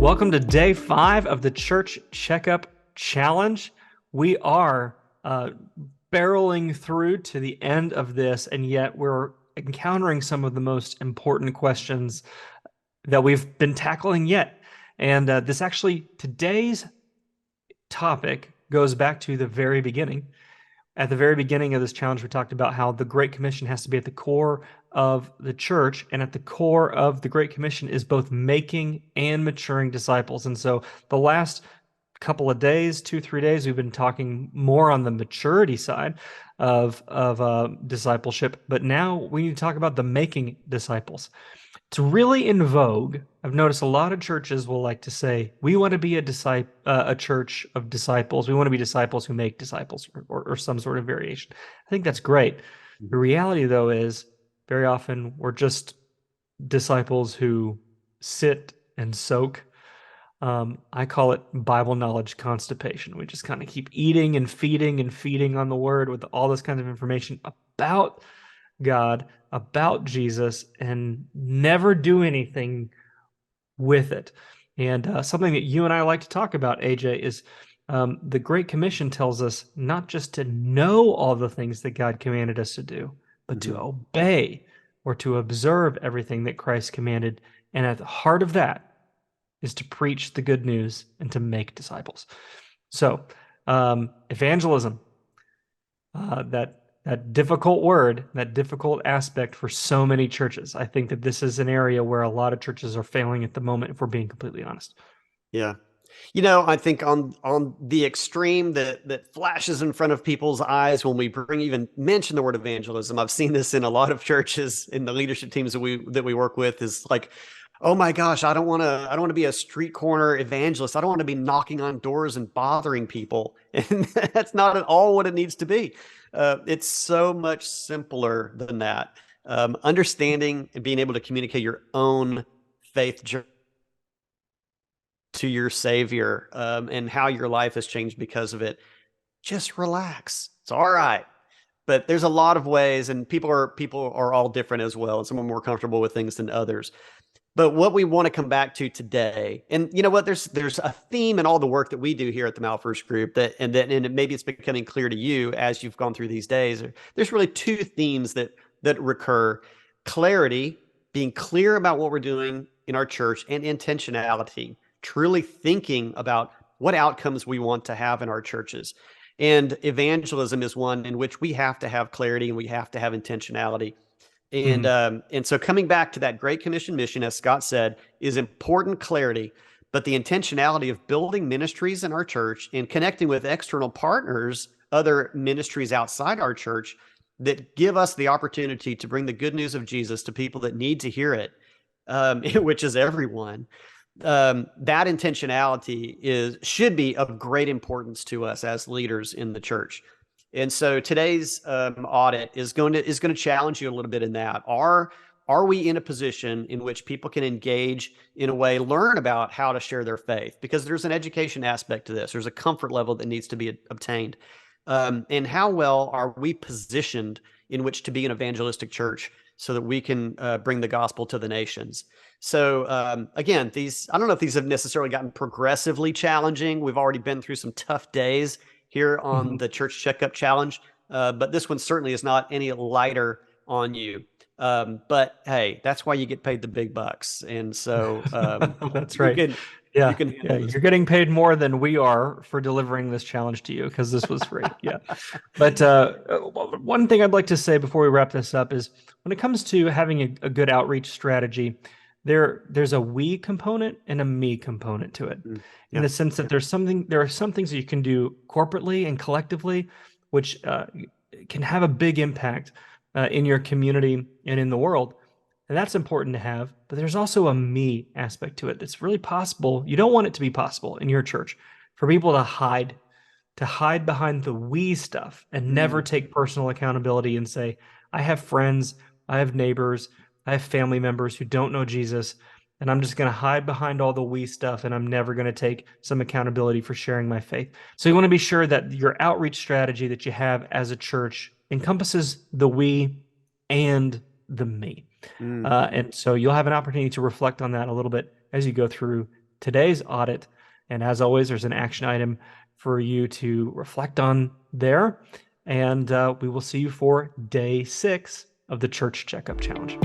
Welcome to day 5 of the Church Checkup Challenge. We are barreling through to the end of this, and yet we're encountering some of the most important questions that we've been tackling yet. And today's topic goes back to the very beginning. At the very beginning of this challenge, we talked about how the Great Commission has to be at the core of the church, and at the core of the Great Commission is both making and maturing disciples. And so the last couple of days, 2-3 days, we've been talking more on the maturity side of discipleship, but now we need to talk about the making disciples. It's really in vogue. I've noticed a lot of churches will like to say, we want to be a church of disciples. We want to be disciples who make disciples, or some sort of variation. I think that's great. The reality, though, is very often we're just disciples who sit and soak. I call it Bible knowledge constipation. We just kind of keep eating and feeding on the word with all this kind of information about God, about Jesus, and never do anything with it. And something that you and I like to talk about, AJ, is the Great Commission tells us not just to know all the things that God commanded us to do, but to obey or to observe everything that Christ commanded. And at the heart of that is to preach the good news and to make disciples. So, evangelism, that difficult word, that difficult aspect for so many churches. I think that this is an area where a lot of churches are failing at the moment, if we're being completely honest. Yeah. I think on the extreme that flashes in front of people's eyes when we even mention the word evangelism, I've seen this in a lot of churches in the leadership teams that we work with, is like, oh my gosh, I don't want to be a street corner evangelist. I don't want to be knocking on doors and bothering people. And that's not at all what it needs to be. It's so much simpler than that. Understanding and being able to communicate your own faith journey to your Savior, and how your life has changed because of it. Just relax. It's all right. But there's a lot of ways, and people are all different as well, and some are more comfortable with things than others. But what we want to come back to today, and you know what, there's a theme in all the work that we do here at the Mal First Group, and maybe it's becoming clear to you as you've gone through these days. There's really two themes that recur: clarity, being clear about what we're doing in our church, and intentionality, truly thinking about what outcomes we want to have in our churches. And evangelism is one in which we have to have clarity and we have to have intentionality. And so coming back to that Great Commission mission, as Scott said, is important clarity, but the intentionality of building ministries in our church and connecting with external partners, other ministries outside our church, that give us the opportunity to bring the good news of Jesus to people that need to hear it, which is everyone. That intentionality should be of great importance to us as leaders in the church. And so today's audit is going to challenge you a little bit in that. Are we in a position in which people can engage in a way, learn about how to share their faith? Because there's an education aspect to this. There's a comfort level that needs to be obtained. And how well are we positioned in which to be an evangelistic church so that we can bring the gospel to the nations? So again, I don't know if these have necessarily gotten progressively challenging. We've already been through some tough days here on the Church Checkup Challenge, but this one certainly is not any lighter on you. But hey, that's why you get paid the big bucks. And so that's right. You can handle you're getting paid more than we are for delivering this challenge to you, because this was free. Yeah. But one thing I'd like to say before we wrap this up is, when it comes to having a good outreach strategy, there's a we component and a me component to it, in the sense that there are some things that you can do corporately and collectively, which can have a big impact in your community and in the world. And that's important to have. But there's also a me aspect to it that's really possible. You don't want it to be possible in your church for people to hide behind the we stuff and never take personal accountability and say, I have friends, I have neighbors, I have family members who don't know Jesus, and I'm just going to hide behind all the we stuff, and I'm never going to take some accountability for sharing my faith. So you want to be sure that your outreach strategy that you have as a church encompasses the we and the me. And so you'll have an opportunity to reflect on that a little bit as you go through today's audit. And as always, there's an action item for you to reflect on there. And we will see you for day 6 of the Church Checkup Challenge.